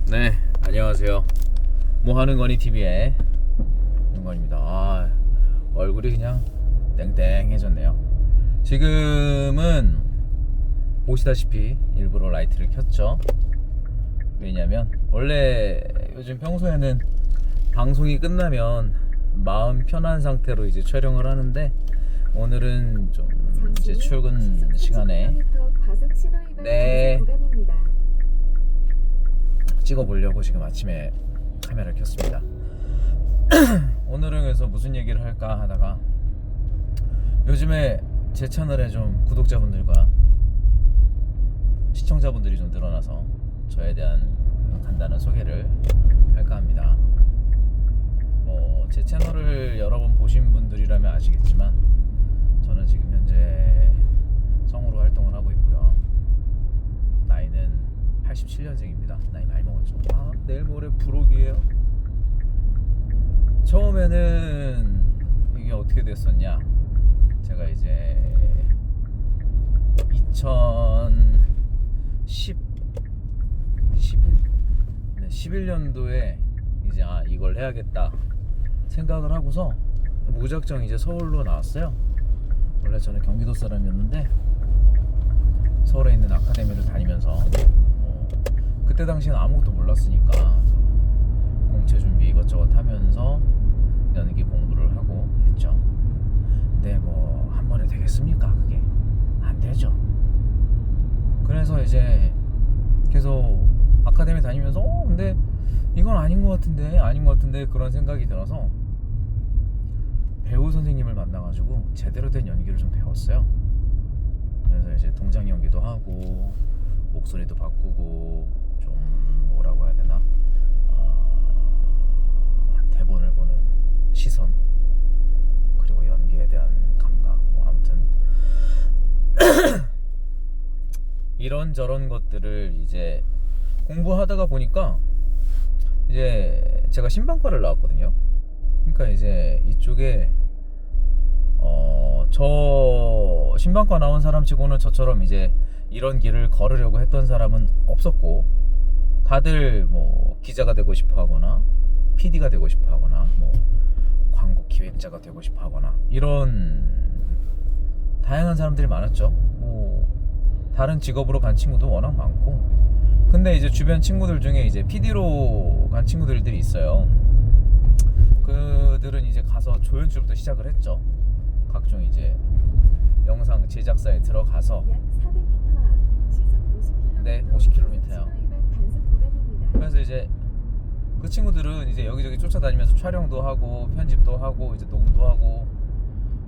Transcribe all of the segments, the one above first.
네, 안녕하세요. 뭐하는거니 TV의 윤건입니다. 얼굴이 그냥 땡땡해졌네요. 지금은 보시다시피 일부러 라이트를 켰죠. 왜냐면 원래 요즘 평소에는 방송이 끝나면 마음 편한 상태로 이제 촬영을 하는데, 오늘은 좀 이제 출근 시간에 찍어보려고 지금 아침에 카메라를 켰습니다. 오늘은 그래서 무슨 얘기를 할까 하다가, 요즘에 제 채널에 좀 구독자분들과 시청자분들이 좀 늘어나서 저에 대한 간단한 소개를 할까 합니다. 제 채널을 여러 번 보신 분들이라면 아시겠지만, 저는 지금 현재 성우로 활동을 하고 있고요. 나이는 87년생입니다. 나이 많이 먹었죠. 내일 모레 부록이에요. 처음에는 이게 어떻게 됐었냐, 제가 이제 2011년도에 이제 이걸 해야겠다 생각을 하고서 무작정 이제 서울로 나왔어요. 원래 저는 경기도 사람이었는데 서울에 있는 아카데미를 다니면서 그때 당시엔 아무것도 몰랐으니까 공채 준비 이것저것 하면서 연기 공부를 하고 했죠. 근데 한 번에 되겠습니까? 그게 안 되죠. 그래서 이제 계속 아카데미 다니면서 근데 이건 아닌 것 같은데 그런 생각이 들어서 배우 선생님을 만나가지고 제대로 된 연기를 좀 배웠어요. 그래서 이제 동작 연기도 하고 목소리도 바꾸고 좀 뭐라고 해야 되나, 대본을 보는 시선, 그리고 연기에 대한 감각, 아무튼 이런저런 것들을 이제 공부하다가 보니까, 이제 제가 신방과를 나왔거든요. 그러니까 이제 이쪽에 저 신방과 나온 사람 치고는 저처럼 이제 이런 길을 걸으려고 했던 사람은 없었고, 다들 기자가 되고 싶어 하거나 PD가 되고 싶어 하거나 광고 기획자가 되고 싶어 하거나 이런 다양한 사람들이 많았죠. 다른 직업으로 간 친구도 워낙 많고, 근데 이제 주변 친구들 중에 이제 PD로 간 친구들이 있어요. 그들은 이제 가서 조연출부터 시작을 했죠. 각종 이제 영상 제작사에 들어가서, 네, 50km요. 그래서 이제 그 친구들은 이제 여기저기 쫓아다니면서 촬영도 하고 편집도 하고 이제 녹음도 하고,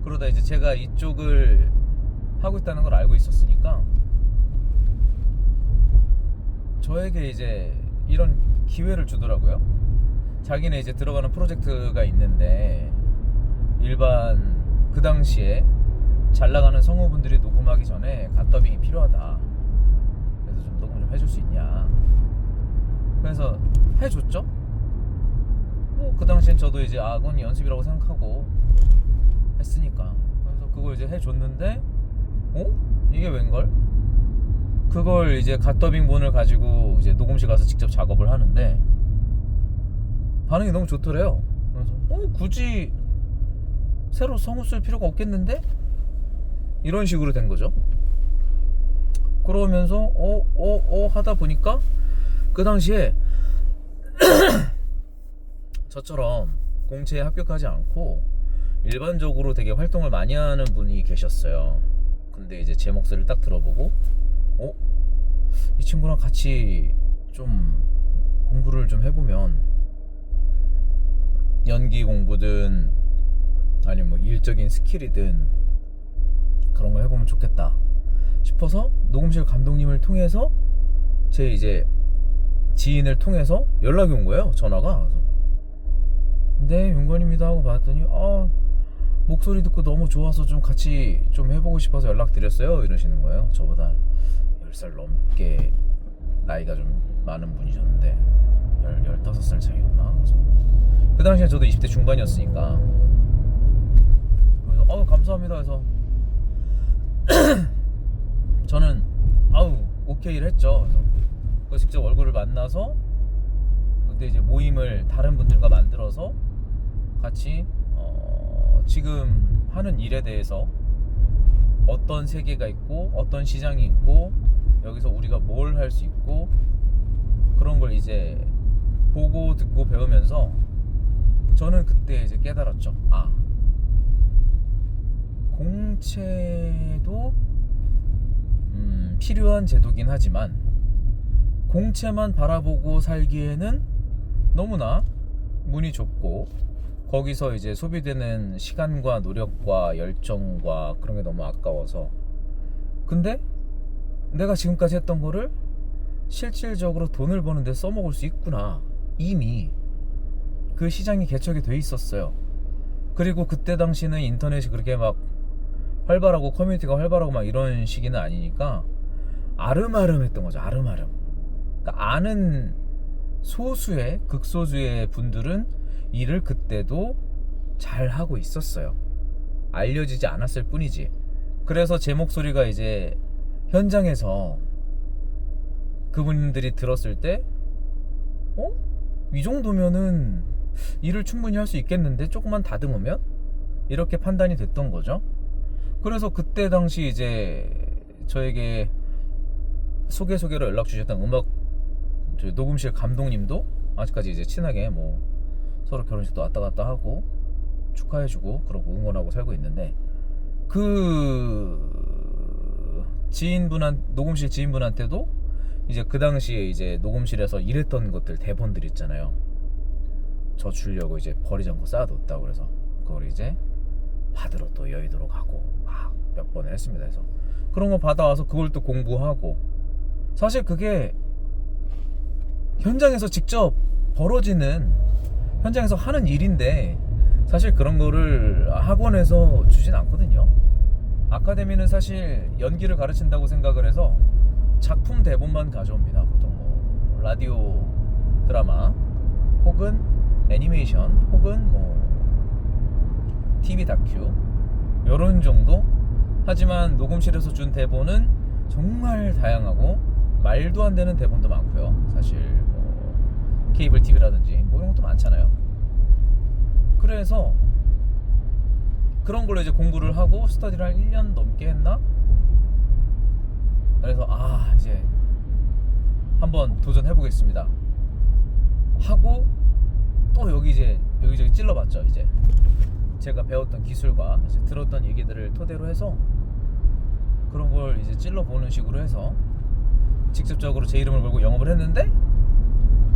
그러다 이제 제가 이쪽을 하고 있다는 걸 알고 있었으니까 저에게 이제 이런 기회를 주더라고요. 자기네 이제 들어가는 프로젝트가 있는데, 일반 그 당시에 잘 나가는 성우분들이 녹음하기 전에 갓더빙이 필요하다. 그래서 좀 녹음 좀 해줄 수 있냐. 그래서 해줬죠. 그 당시엔 저도 이제 그건 연습이라고 생각하고 했으니까. 그래서 그걸 이제 해줬는데, 이게 웬걸? 그걸 이제 갓더빙본을 가지고 이제 녹음실 가서 직접 작업을 하는데 반응이 너무 좋더래요. 그래서 굳이 새로 성우 쓸 필요가 없겠는데? 이런 식으로 된 거죠. 그러면서 하다 보니까 그 당시에 저처럼 공채에 합격하지 않고 일반적으로 되게 활동을 많이 하는 분이 계셨어요. 근데 이제 제 목소리를 딱 들어보고 이 친구랑 같이 좀 공부를 좀 해보면, 연기 공부든 아니면 일적인 스킬이든 그런 걸 해보면 좋겠다 싶어서 녹음실 감독님을 통해서 제 이제 지인을 통해서 연락이 온 거예요. 전화가. 네, 윤건입니다 하고 받았더니 목소리 듣고 너무 좋아서 좀 같이 좀 해보고 싶어서 연락드렸어요 이러시는 거예요. 저보다 10살 넘게 나이가 좀 많은 분이셨는데 15살 차이였나? 그 당시에 저도 20대 중반이었으니까, 그래서 감사합니다 해서 저는 오케이를 했죠. 그래서 직접 얼굴을 만나서 그때 이제 모임을 다른 분들과 만들어서 같이 지금 하는 일에 대해서 어떤 세계가 있고 어떤 시장이 있고 여기서 우리가 뭘 할 수 있고 그런 걸 이제 보고 듣고 배우면서 저는 그때 이제 깨달았죠. 아, 공채도 필요한 제도긴 하지만 공채만 바라보고 살기에는 너무나 문이 좁고 거기서 이제 소비되는 시간과 노력과 열정과 그런 게 너무 아까워서, 근데 내가 지금까지 했던 거를 실질적으로 돈을 버는데 써먹을 수 있구나. 이미 그 시장이 개척이 돼 있었어요. 그리고 그때 당시는 인터넷이 그렇게 막 활발하고 커뮤니티가 활발하고 막 이런 시기는 아니니까 아름아름했던 거죠. 아름아름. 그러니까 아는 소수의 극소수의 분들은 일을 그때도 잘 하고 있었어요. 알려지지 않았을 뿐이지. 그래서 제 목소리가 이제 현장에서 그분들이 들었을 때 이 정도면은 일을 충분히 할 수 있겠는데 조금만 다듬으면? 이렇게 판단이 됐던 거죠. 그래서 그때 당시 이제 저에게 소개로 연락 주셨던 음악 녹음실 감독님도 아직까지 이제 친하게 뭐 서로 결혼식도 왔다 갔다 하고 축하해주고 그러고 응원하고 살고 있는데, 그 녹음실 지인분한테도 이제 그 당시에 이제 녹음실에서 일했던 것들 대본들 있잖아요. 저 주려고 이제 버리지 않고 쌓아뒀다고. 그래서 그걸 이제 받으러 또 여의도로 가고 막 몇 번을 했습니다. 그래서 그런 거 받아와서 그걸 또 공부하고, 사실 그게 현장에서 직접 벌어지는, 현장에서 하는 일인데 사실 그런 거를 학원에서 주진 않거든요. 아카데미는 사실 연기를 가르친다고 생각을 해서 작품 대본만 가져옵니다. 보통 뭐 라디오 드라마 혹은 애니메이션 혹은 뭐 TV 다큐 요런 정도. 하지만 녹음실에서 준 대본은 정말 다양하고 말도 안 되는 대본도 많고요. 사실 뭐 케이블 TV라든지 뭐 이런 것도 많잖아요. 그래서 그런 걸로 이제 공부를 하고 스터디를 한 1년 넘게 했나? 그래서 이제 한번 도전해보겠습니다 하고 또 여기저기 찔러봤죠. 이제 제가 배웠던 기술과 이제 들었던 얘기들을 토대로 해서 그런 걸 이제 찔러보는 식으로 해서 직접적으로 제 이름을 걸고 영업을 했는데,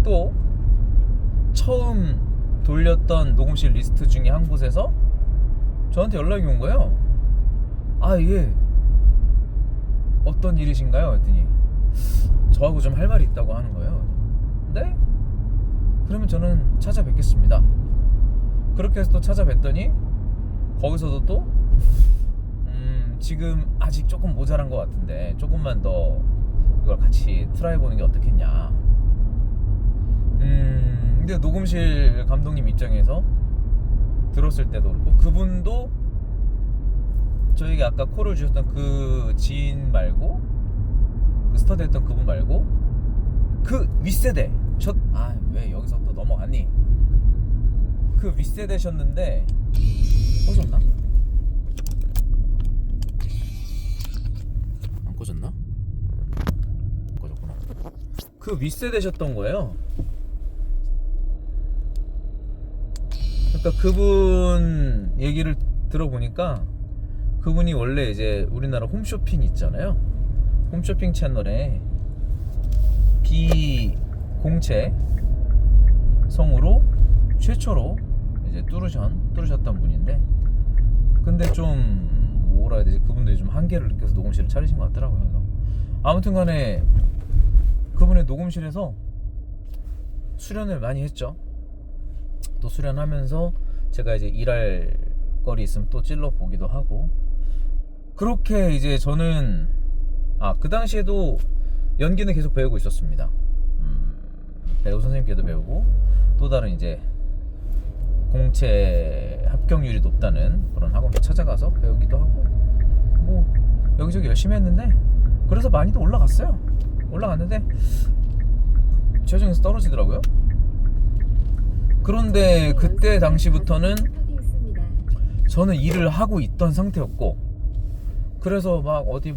또 처음 돌렸던 녹음실 리스트 중에 한 곳에서 저한테 연락이 온 거예요. 이게 어떤 일이신가요? 했더니 저하고 좀 할 말이 있다고 하는 거예요. 네? 그러면 저는 찾아뵙겠습니다. 그렇게 해서 또 찾아뵀더니 거기서도 또 지금 아직 조금 모자란 것 같은데 조금만 더 이걸 같이 트라이 보는 게 어떻겠냐. 근데 녹음실 감독님 입장에서 들었을 때도 그렇고, 그분도 저에게 아까 콜을 주셨던 그 지인 말고, 그 스터디 했던 그분 말고 그 윗세대, 왜 여기서 또 넘어갔니? 그 윗세대셨는데 꺼졌나? 안 꺼졌나? 꺼졌구나. 그 윗세대셨던 거예요. 그러니까 그분 얘기를 들어보니까 그분이 원래 이제 우리나라 홈쇼핑 있잖아요. 홈쇼핑 채널에 비공채 성우로 최초로 이제 뚫으셨던 분인데, 근데 좀 뭐라 해야 되지, 그분들이 좀 한계를 느껴서 녹음실을 차리신 것 같더라고요. 그래서 아무튼 간에 그분의 녹음실에서 수련을 많이 했죠. 또 수련하면서 제가 이제 일할 거리 있으면 또 찔러 보기도 하고, 그렇게 이제 저는 그 당시에도 연기는 계속 배우고 있었습니다. 배우 선생님께도 배우고, 또 다른 이제 공채 합격률이 높다는 그런 학원도 찾아가서 배우기도 하고, 뭐 여기저기 열심히 했는데, 그래서 많이도 올라갔어요. 올라갔는데 최종에서 떨어지더라고요. 그런데 그때 당시부터는 저는 일을 하고 있던 상태였고, 그래서 막 어디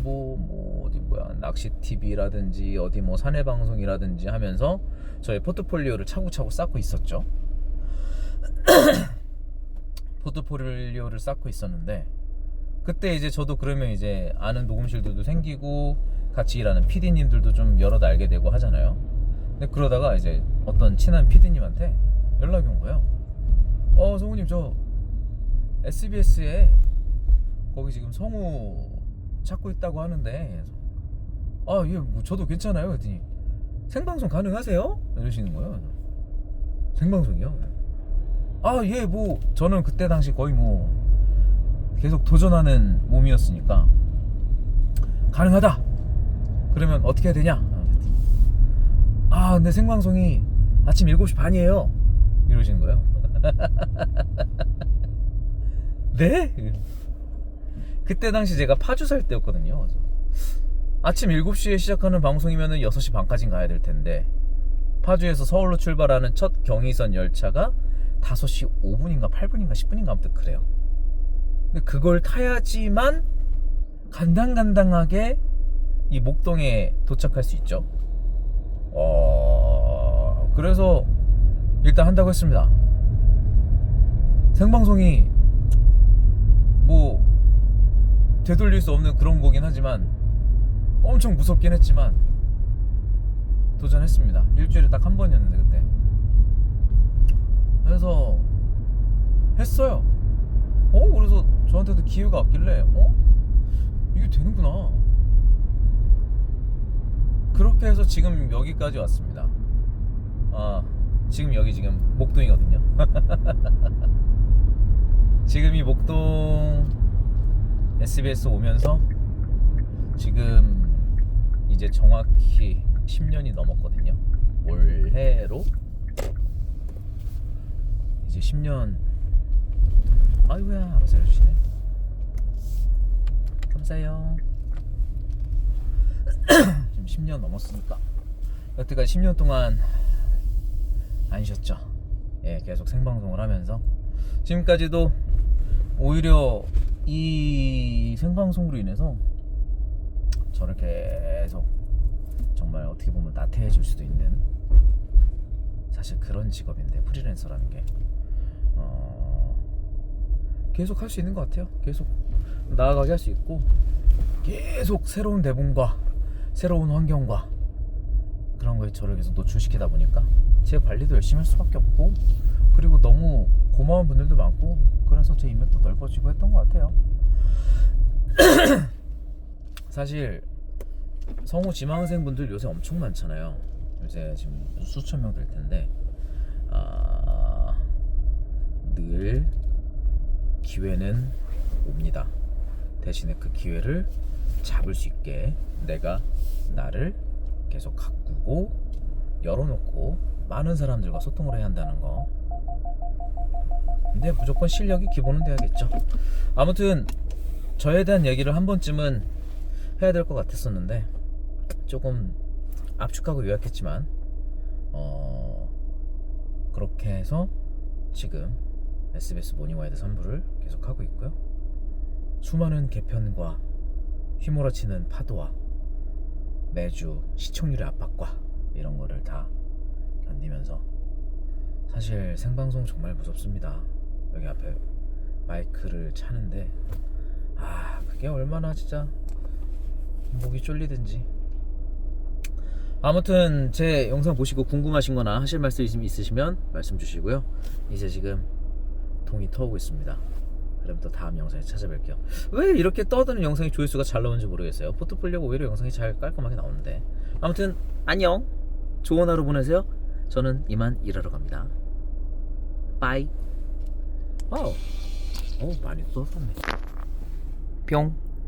낚시 TV라든지 어디 뭐 사내 방송이라든지 하면서 저의 포트폴리오를 차곡차곡 쌓고 있었죠. 포트폴리오를 쌓고 있었는데, 그때 이제 저도 그러면 이제 아는 녹음실들도 생기고 같이 일하는 PD님들도 좀 여럿 알게 되고 하잖아요. 근데 그러다가 이제 어떤 친한 PD님한테 연락이 온 거예요. 성우님, 저 SBS에 거기 지금 성우 찾고 있다고 하는데, 예, 뭐 저도 괜찮아요. 그랬더니 생방송 가능하세요? 이러시는 거예요. 생방송이요? 예, 뭐 저는 그때 당시 거의 뭐 계속 도전하는 몸이었으니까 가능하다. 그러면 어떻게 해야 되냐? 근데 생방송이 아침 7시 반이에요. 이러시는 거예요. 네? 그때 당시 제가 파주 살 때였거든요. 아침 7시에 시작하는 방송이면 6시 반까지는 가야 될 텐데, 파주에서 서울로 출발하는 첫 경의선 열차가 5시 5분인가 8분인가 10분인가 아무튼 그래요. 근데 그걸 타야지만 간당간당하게 이 목동에 도착할 수 있죠. 그래서 일단 한다고 했습니다. 생방송이 뭐 되돌릴 수 없는 그런 거긴 하지만 엄청 무섭긴 했지만 도전했습니다. 일주일에 딱 한 번이었는데 그때. 그래서 했어요. 그래서 저한테도 기회가 왔길래 이게 되는구나. 그렇게 해서 지금 여기까지 왔습니다. 지금 여기 지금 목동이거든요. 지금 이 목동 SBS 오면서 지금 이제 정확히 10년이 넘었거든요. 올해로 이제 10년. 아이고야, 알아서 해주시네. 감사해요. 지금 10년 넘었으니까 여태까지 10년 동안 안 쉬었죠. 예, 계속 생방송을 하면서 지금까지도 오히려 이 생방송으로 인해서 저를 계속 정말 어떻게 보면 나태해 줄 수도 있는, 사실 그런 직업인데 프리랜서라는 게 계속 할 수 있는 것 같아요. 계속 나아가게 할 수 있고, 계속 새로운 대본과 새로운 환경과 그런 거에 저를 계속 노출시키다 보니까 제 관리도 열심히 할 수밖에 없고, 그리고 너무 고마운 분들도 많고, 그래서 제 인맥도 넓어지고 했던 것 같아요. 사실 성우 지망생 분들 요새 엄청 많잖아요. 요새 지금 수천 명 될 텐데, 늘 기회는 옵니다. 대신에 그 기회를 잡을 수 있게 내가 나를 계속 가꾸고 열어놓고 많은 사람들과 소통을 해야 한다는 거. 근데 무조건 실력이 기본은 돼야겠죠. 아무튼 저에 대한 얘기를 한 번쯤은 해야 될 것 같았었는데 조금 압축하고 요약했지만 그렇게 해서 지금 SBS 모닝와이드 3부를 계속하고 있고요. 수많은 개편과 휘몰아치는 파도와 매주 시청률의 압박과 이런 거를 다 견디면서, 사실 생방송 정말 무섭습니다. 여기 앞에 마이크를 차는데 그게 얼마나 진짜 목이 쫄리든지. 아무튼 제 영상 보시고 궁금하신 거나 하실 말씀 있으시면 말씀 주시고요. 이제 지금 동이 터오고 있습니다. 그럼 또 다음 영상에 찾아뵐게요. 왜 이렇게 떠드는 영상이 조회수가 잘 나오는지 모르겠어요. 포트폴리오가 오히려 영상이 잘 깔끔하게 나오는데. 아무튼 안녕, 좋은 하루 보내세요. 저는 이만 일하러 갑니다. 빠이. 많이 써졌네. 뿅.